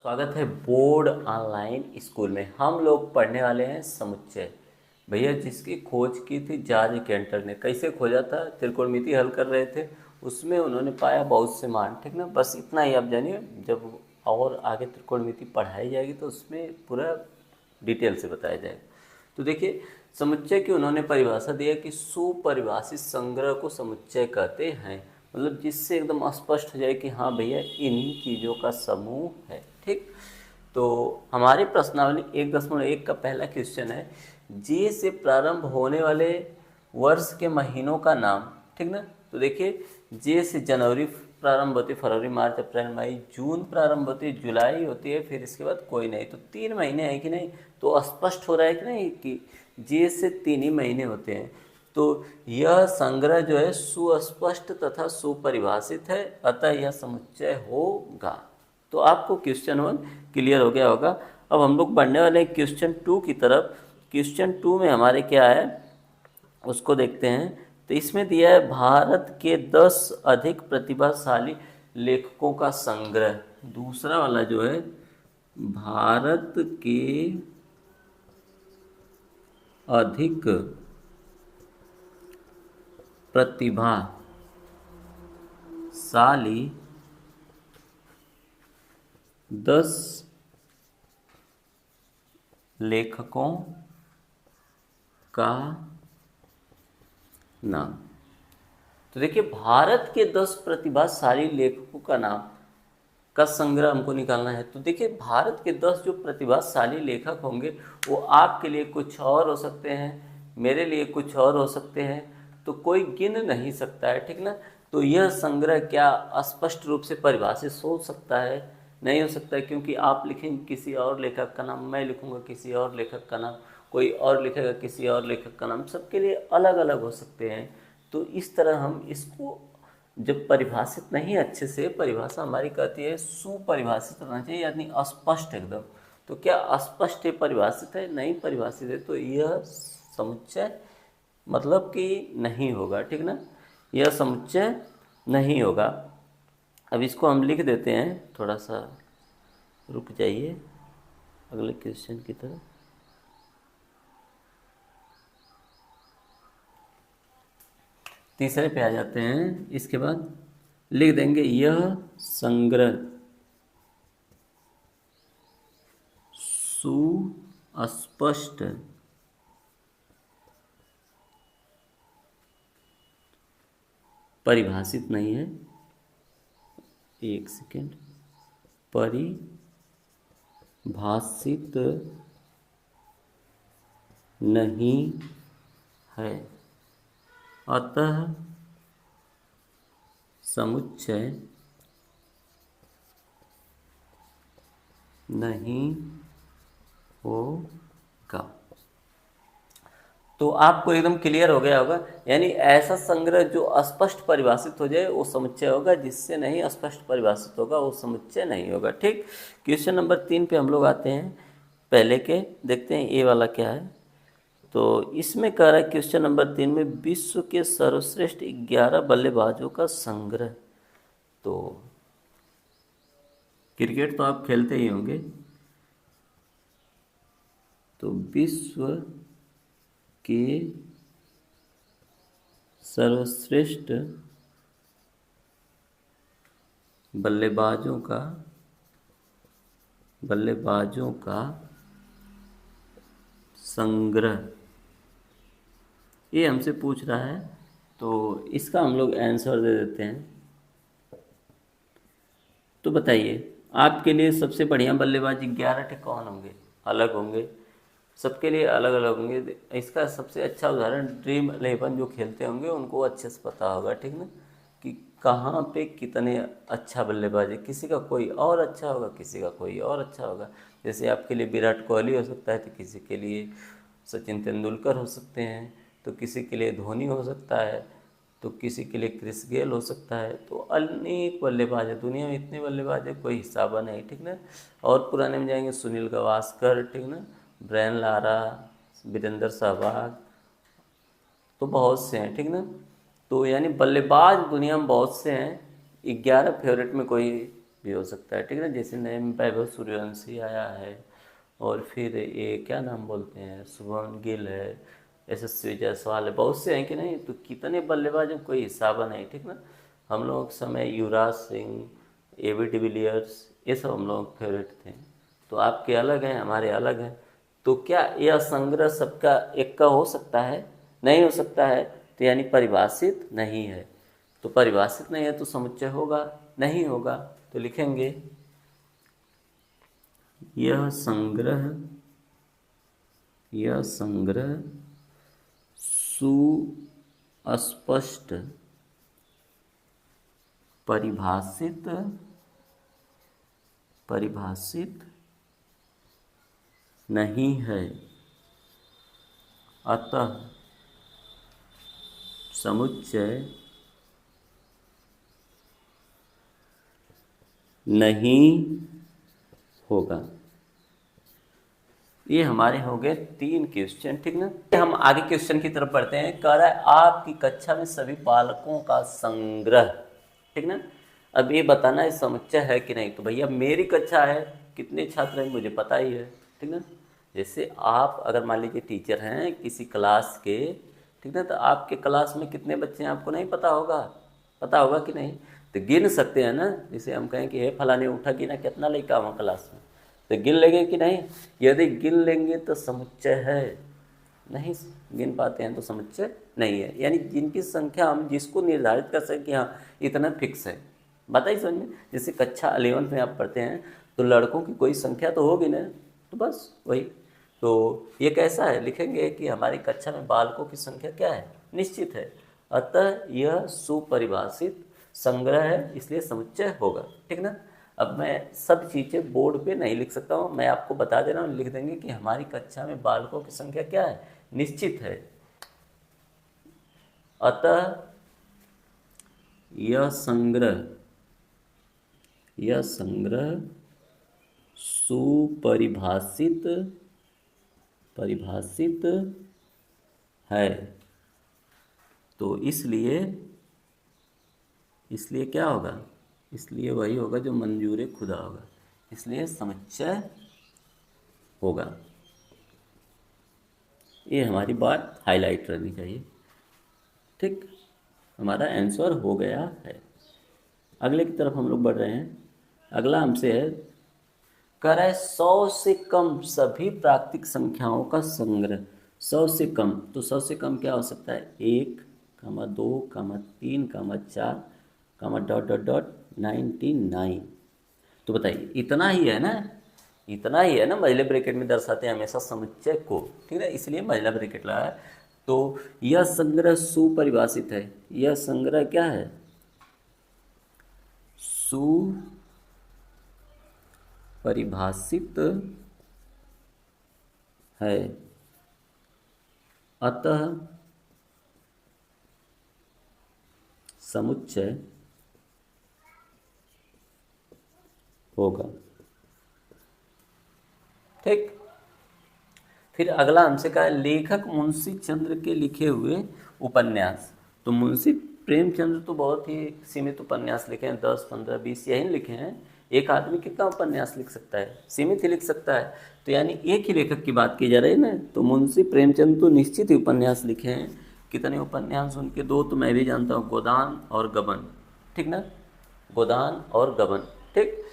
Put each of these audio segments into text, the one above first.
स्वागत है board online school में। हम लोग पढ़ने वाले हैं समुच्चय। भैया जिसकी खोज की थी जॉर्ज केंटर ने। कैसे खोजा था? त्रिकोणमिति हल कर रहे थे, उसमें उन्होंने पाया बहुत से मान। ठीक ना, बस इतना ही आप जानिए। जब और आगे त्रिकोणमिति पढ़ाई जाएगी तो उसमें पूरा डिटेल से बताया जाएगा। तो देखिए, समुच्चय की उन्होंने परिभाषा दिया कि सुपरिभाषित संग्रह को समुच्चय कहते हैं। मतलब जिससे एकदम स्पष्ट हो जाए कि हाँ भैया इन्हीं चीज़ों का समूह है। ठीक, तो हमारी प्रश्नावली 1.1 का पहला क्वेश्चन है, जे से प्रारंभ होने वाले वर्ष के महीनों का नाम। ठीक ना, तो देखिए जे से जनवरी प्रारंभ होती है, फरवरी मार्च अप्रैल मई, जून प्रारंभ होती है, जुलाई होती है, फिर इसके बाद कोई नहीं। तो 3 महीने हैं कि नहीं? तो स्पष्ट हो रहा है कि नहीं कि जे से 3 ही महीने होते हैं। तो यह संग्रह जो है सुस्पष्ट तथा सुपरिभाषित है, अतः यह समुच्चय होगा। तो आपको क्वेश्चन 1 क्लियर हो गया होगा। अब हम लोग बढ़ने वाले हैं क्वेश्चन 2 की तरफ। क्वेश्चन 2 में हमारे क्या है उसको देखते हैं। तो इसमें दिया है भारत के 10 अधिक प्रतिभाशाली लेखकों का संग्रह। दूसरा वाला जो है भारत के अधिक प्रतिभाशाली 10 लेखकों का नाम। तो देखिए भारत के 10 प्रतिभाशाली लेखकों का नाम का संग्रह हमको निकालना है। तो देखिए भारत के 10 जो प्रतिभाशाली लेखक होंगे वो आपके लिए कुछ और हो सकते हैं, मेरे लिए कुछ और हो सकते हैं, तो कोई गिन नहीं सकता है। ठीक ना, तो यह संग्रह क्या स्पष्ट रूप से परिभाषित हो सकता है? नहीं हो सकता है, क्योंकि आप लिखेंगे किसी और लेखक का नाम, मैं लिखूंगा किसी और लेखक का नाम, कोई और लिखेगा किसी और लेखक का नाम, सबके लिए अलग अलग हो सकते हैं। तो इस तरह हम इसको जब परिभाषित नहीं, अच्छे से परिभाषा हमारी कहती है सुपरिभाषित होना चाहिए, यानी अस्पष्ट एकदम। तो क्या अस्पष्ट है, परिभाषित है? नहीं परिभाषित है, तो यह समुच्चय मतलब कि नहीं होगा। ठीक ना, यह समुच्चय नहीं होगा। अब इसको हम लिख देते हैं, थोड़ा सा रुक जाइए अगले क्वेश्चन की तरफ। तीसरे पे आ जाते हैं। इसके बाद लिख देंगे यह संग्रह सुस्पष्ट परिभाषित नहीं है। एक सेकेंड, परिभाषित नहीं है, अतः समुच्चय नहीं होगा। तो आपको एकदम क्लियर हो गया होगा, यानी ऐसा संग्रह जो अस्पष्ट परिभाषित हो जाए वो समुच्चय होगा, जिससे नहीं अस्पष्ट परिभाषित होगा वो समुच्चय नहीं होगा। ठीक, क्वेश्चन नंबर 3 पे हम लोग आते हैं। पहले के देखते हैं ये वाला क्या है। तो इसमें कह रहा है क्वेश्चन नंबर 3 में विश्व के सर्वश्रेष्ठ 11 बल्लेबाजों का संग्रह। तो क्रिकेट तो आप खेलते ही होंगे। तो विश्व के सर्वश्रेष्ठ बल्लेबाजों का संग्रह, ये हमसे पूछ रहा है। तो इसका हम लोग आंसर दे देते हैं। तो बताइए आपके लिए सबसे बढ़िया बल्लेबाज 11 कौन होंगे? अलग होंगे, सबके लिए अलग अलग होंगे। इसका सबसे अच्छा उदाहरण ड्रीम 11 जो खेलते होंगे उनको अच्छे से पता होगा। ठीक ना, कि कहाँ पे कितने अच्छा बल्लेबाज है। किसी का कोई और अच्छा होगा, किसी का कोई और अच्छा होगा। जैसे आपके लिए विराट कोहली हो सकता है, तो किसी के लिए सचिन तेंदुलकर हो सकते हैं, तो किसी के लिए धोनी हो सकता है, तो किसी के लिए क्रिस गेल हो सकता है। तो अनेक बल्लेबाज है दुनिया में, इतने बल्लेबाज है कोई हिसाब नहीं। ठीक ना, और पुराने में जाएंगे सुनील गावस्कर, ठीक ना, ब्रायन लारा, वीरेंद्र सहवाग, तो बहुत से हैं। ठीक ना, तो यानी बल्लेबाज दुनिया में बहुत से हैं। 11 फेवरेट में कोई भी हो सकता है, ठीक है ना। जैसे नए में वैभव सूर्यवंशी आया है, और फिर ये क्या नाम बोलते हैं, शुभमन गिल है, यशस्वी जायसवाल है, बहुत से हैं कि नहीं। तो कितने बल्लेबाज हैं, कोई हिसाब नहीं, ठीक ना। हम लोग के समय युवराज सिंह, एबी डिविलियर्स, ये सब हम लोग फेवरेट थे। तो आपके अलग हैं, हमारे अलग हैं। तो क्या यह संग्रह सबका एक का हो सकता है? नहीं हो सकता है। तो यानी परिभाषित नहीं है। तो परिभाषित नहीं है तो समुच्चय होगा? नहीं होगा। तो लिखेंगे यह संग्रह सुस्पष्ट परिभाषित नहीं है, अतः समुच्चय नहीं होगा। ये हमारे हो गए 3 क्वेश्चन, ठीक ना। हम आगे क्वेश्चन की तरफ बढ़ते हैं। कह रहा है आपकी कक्षा में सभी बालकों का संग्रह, ठीक ना। अब ये बताना है समुच्चय है कि नहीं। तो भैया मेरी कक्षा है, कितने छात्र हैं मुझे पता ही है, ठीक ना। जैसे आप अगर मान लीजिए टीचर हैं किसी क्लास के, ठीक ना, तो आपके क्लास में कितने बच्चे हैं आपको नहीं पता होगा? पता होगा कि नहीं? तो गिन सकते हैं ना। जैसे हम कहें कि हे फलाने उठा कि ना, कितना लड़का हुआ क्लास में, तो गिन लेंगे कि नहीं? यदि गिन लेंगे तो समुच्चय है, नहीं गिन पाते हैं तो समुच्चय नहीं है। यानी जिनकी संख्या हम जिसको निर्धारित कर सकें कि हाँ इतना फिक्स है, बताइए समझ में। जैसे कक्षा 11th में आप पढ़ते हैं तो लड़कों की कोई संख्या तो होगी ना, तो बस वही। तो ये कैसा है, लिखेंगे कि हमारी कक्षा में बालकों की संख्या क्या है, निश्चित है, अतः यह सुपरिभाषित संग्रह है, इसलिए समुच्चय होगा, ठीक ना। अब मैं सब चीज़ें बोर्ड पे नहीं लिख सकता हूँ, मैं आपको बता दे रहा हूँ। लिख देंगे कि हमारी कक्षा में बालकों की संख्या क्या है, निश्चित है, अतः यह संग्रह परिभाषित है। तो इसलिए क्या होगा, इसलिए वही होगा जो मंजूर खुदा होगा, इसलिए समुच्चय होगा। ये हमारी बात हाईलाइट रहनी चाहिए, ठीक। हमारा आंसर हो गया है। अगले की तरफ हम लोग बढ़ रहे हैं। अगला हमसे है, कह रहा है 100 से कम सभी प्राकृतिक संख्याओं का संग्रह। 100 से कम, तो 100 से कम क्या हो सकता है, 1, 2, 3, 4, डॉट डॉट डॉट 99। तो बताइए इतना ही है ना, इतना ही है ना। महिला ब्रैकेट में दर्शाते हैं हमेशा समुच्चय को, ठीक है, इसलिए महिला ब्रैकेट लगा है। तो यह संग्रह सुपरिभाषित है। यह संग्रह क्या है, सुपरिभाषित है, अतः समुच्चय होगा, ठीक। फिर अगला हमसे कहा है, लेखक मुंशी चंद्र के लिखे हुए उपन्यास। तो मुंशी प्रेमचंद्र तो बहुत ही सीमित उपन्यास लिखे हैं, 10, 15, 20 यही लिखे हैं। एक आदमी कितना उपन्यास लिख सकता है, सीमित ही लिख सकता है। तो यानी एक ही लेखक की बात की जा रही है ना। तो मुंशी प्रेमचंद तो निश्चित ही उपन्यास लिखे हैं। कितने उपन्यास उनके, 2 तो मैं भी जानता हूँ, गोदान और गबन, ठीक ना, गोदान और गबन, ठीक।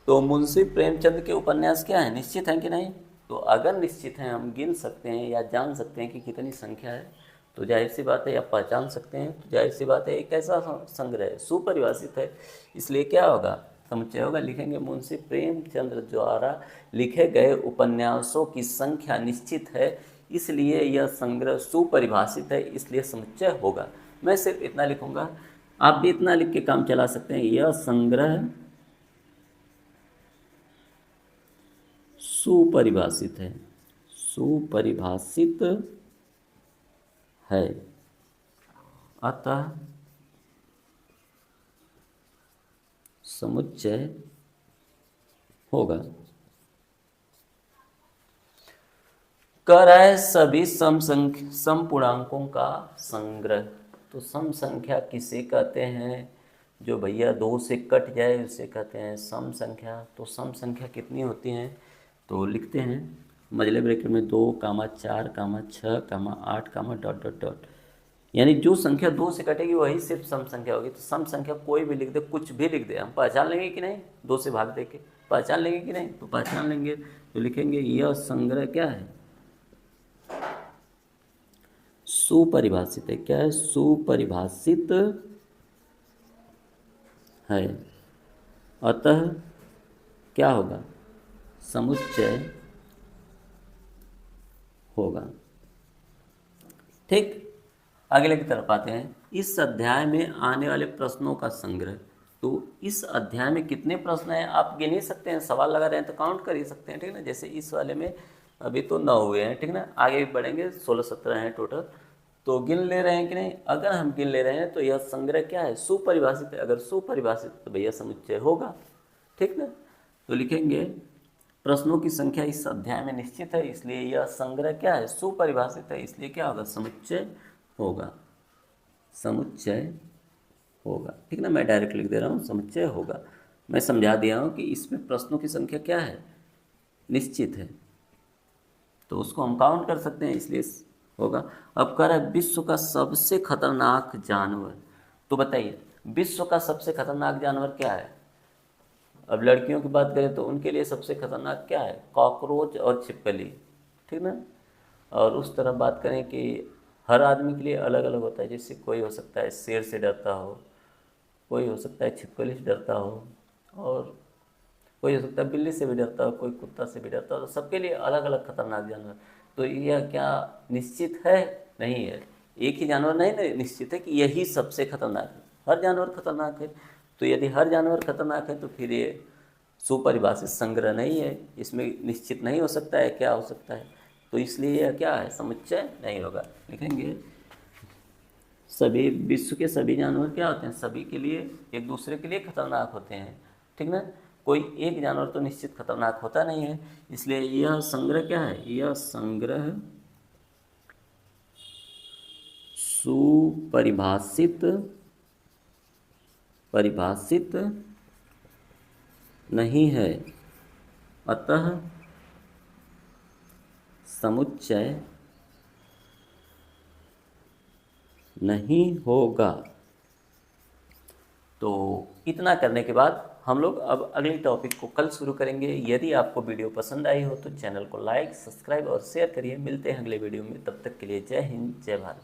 तो मुंशी प्रेमचंद के उपन्यास क्या है, निश्चित हैं कि नहीं? तो अगर निश्चित हैं, हम गिन सकते हैं या जान सकते हैं कि कितनी संख्या है, तो जाहिर सी बात है, या पहचान सकते हैं, तो जाहिर सी बात है एक ऐसा संग्रह है, सुपरिभाषित है, इसलिए क्या होगा, समुच्चय होगा। लिखेंगे मुंशी प्रेमचंद्र द्वारा लिखे गए उपन्यासों की संख्या निश्चित है, इसलिए यह संग्रह सुपरिभाषित है, इसलिए समुच्चय होगा। मैं सिर्फ इतना लिखूंगा, आप भी इतना लिख के काम चला सकते हैं। यह संग्रह सुपरिभाषित है, सुपरिभाषित है, अतः समुच्चय होगा। कह रहा है सभी समपूर्णांकों का संग्रह। तो सम संख्या किसे कहते हैं, जो भैया 2 से कट जाए उसे कहते हैं सम संख्या। तो सम संख्या कितनी होती हैं, तो लिखते हैं मझले ब्रैकेट में 2, 4, 6, 8, डॉट डॉट डॉट, यानी जो संख्या 2 से कटेगी वही सिर्फ सम संख्या होगी। तो सम संख्या कोई भी लिख दे, कुछ भी लिख दे, हम पहचान लेंगे कि नहीं, 2 से भाग दे के पहचान लेंगे कि नहीं, तो पहचान लेंगे। तो लिखेंगे यह संग्रह क्या है, सुपरिभाषित है। क्या है, सुपरिभाषित है। अतः क्या होगा, समुच्चय होगा। ठीक, अगले की तरफ आते हैं। इस अध्याय में आने वाले प्रश्नों का संग्रह। तो इस अध्याय में कितने प्रश्न हैं आप गिन ही सकते हैं, सवाल लगा रहे हैं तो काउंट कर ही सकते हैं, ठीक ना। जैसे इस वाले में अभी तो 9 हुए हैं, ठीक ना, आगे भी बढ़ेंगे, 16-17 हैं टोटल। तो गिन ले रहे हैं कि नहीं, अगर हम गिन ले रहे हैं तो यह संग्रह क्या है, सुपरिभाषित है। अगर सुपरिभाषित तो भैया समुच्चय होगा, ठीक ना। तो लिखेंगे प्रश्नों की संख्या इस अध्याय में निश्चित है, इसलिए यह संग्रह क्या है, सुपरिभाषित है, इसलिए क्या होगा, समुच्चय होगा, समुच्चय होगा, ठीक ना। मैं डायरेक्ट लिख दे रहा हूँ, समुच्चय होगा। मैं समझा दिया हूँ कि इसमें प्रश्नों की संख्या क्या है, निश्चित है, तो उसको हम काउंट कर सकते हैं, इसलिए होगा। अब कह रहा है विश्व का सबसे खतरनाक जानवर। तो बताइए विश्व का सबसे खतरनाक जानवर क्या है। अब लड़कियों की बात करें तो उनके लिए सबसे खतरनाक क्या है, कॉकरोच और छिपकली, ठीक ना। और उस तरफ बात करें कि हर आदमी के लिए अलग अलग होता है, जैसे कोई हो सकता है शेर से डरता हो, कोई हो सकता है छिपकली से डरता हो, और कोई हो सकता है बिल्ली से भी डरता हो, कोई कुत्ता से भी डरता हो। तो सबके लिए अलग अलग खतरनाक जानवर। तो यह क्या निश्चित है, नहीं है। एक ही जानवर नहीं निश्चित है कि यही सबसे खतरनाक है, हर जानवर खतरनाक है। तो यदि हर जानवर खतरनाक है तो फिर ये सुपरिभाषित संग्रह नहीं है, इसमें निश्चित नहीं हो सकता है क्या हो सकता है। तो इसलिए यह क्या है, समुच्चय नहीं होगा। लिखेंगे सभी विश्व के सभी जानवर क्या होते हैं, सभी के लिए एक दूसरे के लिए खतरनाक होते हैं, ठीक ना। कोई एक जानवर तो निश्चित खतरनाक होता नहीं है, इसलिए यह संग्रह क्या है, यह संग्रह सुपरिभाषित परिभाषित नहीं है, अतः समुच्चय नहीं होगा। तो इतना करने के बाद हम लोग अब अगले टॉपिक को कल शुरू करेंगे। यदि आपको वीडियो पसंद आई हो तो चैनल को लाइक, सब्सक्राइब और शेयर करिए। मिलते हैं अगले वीडियो में, तब तक के लिए जय हिंद, जय भारत।